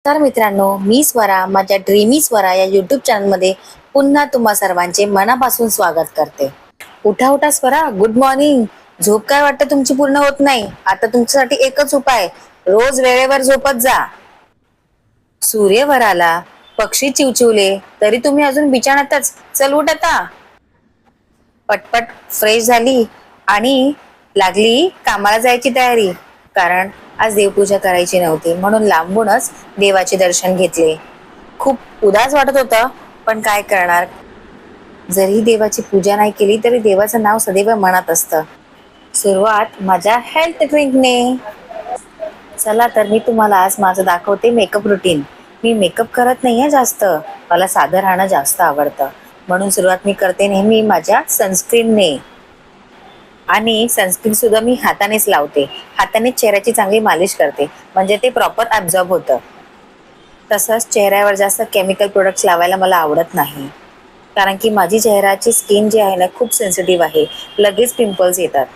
तर मित्रांनो, मी स्वरा माझ्या ड्रीमी स्वरा या यूट्यूब चॅनलमध्ये पुन्हा तुम्हा सर्वांचे मनापासून स्वागत करते. उठा उठा स्वरा, गुड मॉर्निंग. झोप काय वाटतं तुमची पूर्ण होत नाही? आता तुमच्यासाठी एकच उपाय, रोज वेळेवर झोपत जा. सूर्य वर आला, पक्षी चिवचिवले तरी तुम्ही अजून बिछाण्यातच. चल उठ आता. पटपट फ्रेश झाली आणि लागली कामाला जायची तयारी. कारण आज देवपूजा करायची नव्हती म्हणून लांबूनच देवाचे दर्शन घेतले. खूप उदास वाटत होतं, पण काय करणार. जरी देवाची पूजा नाही केली तरी देवाचं नाव सदैव मनात असतं. सुरुवात माझ्या हेल्थ ड्रिंकने. चला तर मी तुम्हाला आज माझं दाखवते मेकअप रुटीन. मी मेकअप करत नाहीये जास्त, मला साधं राहणं जास्त आवडतं. म्हणून सुरुवात मी करते नेहमी माझ्या सनस्क्रीनने. आणि सनस्क्रीन सुद्धा मी हातानेच लावते. हाताने चेहऱ्याची चांगली मालिश करते, म्हणजे ते प्रॉपर ॲब्झॉर्ब होतं. तसंच चेहऱ्यावर जास्त केमिकल प्रोडक्ट्स लावायला मला आवडत नाही, कारण की माझी चेहऱ्याची स्किन जी आहे ना खूप सेन्सिटिव्ह आहे, लगेच पिंपल्स येतात.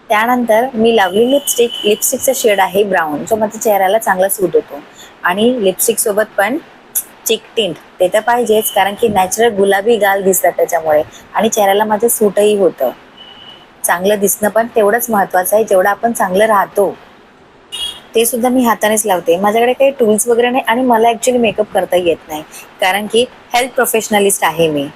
त्यानंतर मी लावली लिपस्टिकचा शेड आहे ब्राऊन, जो माझ्या चेहऱ्याला चांगला सूट होतो. आणि लिपस्टिक सोबत पण चिक टिंट ते तर पाहिजेच, कारण की नॅचरल गुलाबी गाल दिसतात त्याच्यामुळे, आणि चेहऱ्याला माझं सूटही होतं. चांगलं दिसणं पण तेवढंच महत्त्वाचं आहे जेवढं आपण चांगलं राहतो. ते सुद्धा मी हातानेच लावते. माझ्याकडे काही टूल्स वगैरे नाही आणि मला ॲक्च्युली मेकअप करता येत नाही, कारण की हेल्थ प्रोफेशनलिस्ट आहे मी.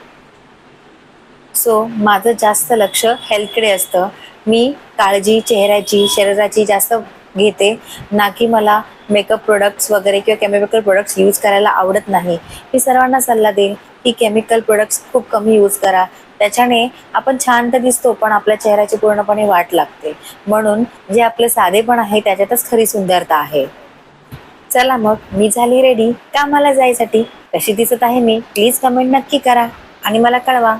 सो माझं जास्त लक्ष हेल्थकडे असतं. मी काळजी चेहऱ्याची, शरीराची जास्त घेते, ना की मला मेकअप प्रोडक्ट्स वगैरे किंवा केमिकल प्रोडक्ट्स यूज करायला आवडत नाही. मी सर्वांना सल्ला देईन की केमिकल प्रोडक्ट्स खूप कमी यूज करा. त्याच्याने आपण छान तर दिसतो, पण आपल्या चेहऱ्याची पूर्णपणे वाट लागते. म्हणून जे आपले साधेपण आहे त्याच्यातच खरी सुंदरता आहे. चला मग, मी झाली रेडी कामाला जायसाठी. कशी दिसत आहे मी? प्लीज कमेंट नक्की करा आणि मला कळवा.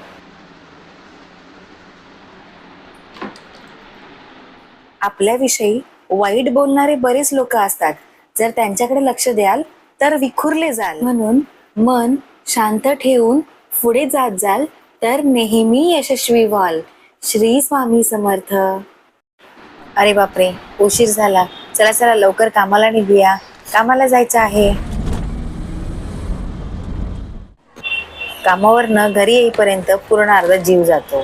आपल्याविषयी वाईट बोलणारे बरेच लोक असतात. जर त्यांच्याकडे लक्ष द्याल तर विखुरले जाल. म्हणून मन शांत ठेवून पुढे जात जाल तर नेहमी यशस्वी व्हाल. श्री स्वामी समर्थ. अरे बापरे, उशीर झाला. चला चला लवकर कामाला निघूया, कामाला जायचं आहे. कामावरनं घरी येईपर्यंत पूर्ण अर्धा जीव जातो.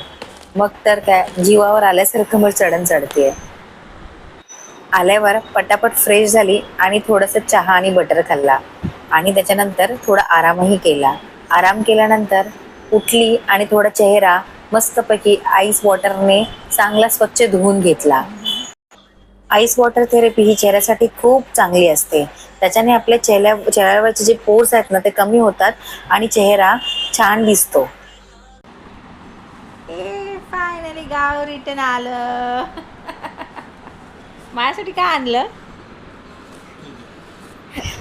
मग तर काय, जीवावर आल्यासारखं मग चढण चढते. आल्यावर पटापट फ्रेश झाली आणि थोडंसं चहा आणि बटर खाल्ला, आणि त्याच्यानंतर थोडा आरामही केला. आराम केल्यानंतर उठली आणि थोडा चेहरा मस्तपैकी आईस वॉटरने चांगला स्वच्छ धुवून घेतला. आईस वॉटर थेरपी ही चेहऱ्यासाठी खूप चांगली असते. त्याच्याने आपल्या चेहऱ्यावरचे जे पोर्स आहेत ना ते कमी होतात आणि चेहरा छान दिसतो. फायनली गाव रिटर्न आलं. माझ्यासाठी काय आणलं?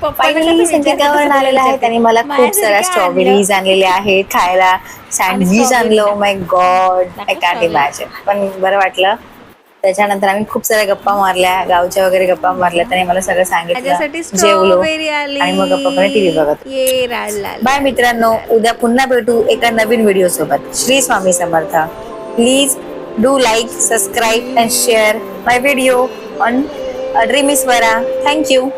फायनली संकेतावरून आलेला आहे. त्याने मला खूप साऱ्या स्ट्रॉबेरीज आणलेल्या आहेत खायला. सँडविच आणलं. Oh my God, I can't imagine. पण बरं वाटलं. त्याच्यानंतर आम्ही खूप साऱ्या गप्पा मारल्या, गावच्या वगैरे गप्पा मारल्या. त्याने मला सगळं सांगितलं, जेवलो आणि मग गप्पापणे टीव्ही बघत. बाय मित्रांनो, उद्या पुन्हा भेटू एका नवीन व्हिडिओ सोबत. Shri Swami Samarth. Please do like, subscribe and share my video on dreamy Swara. Thank you.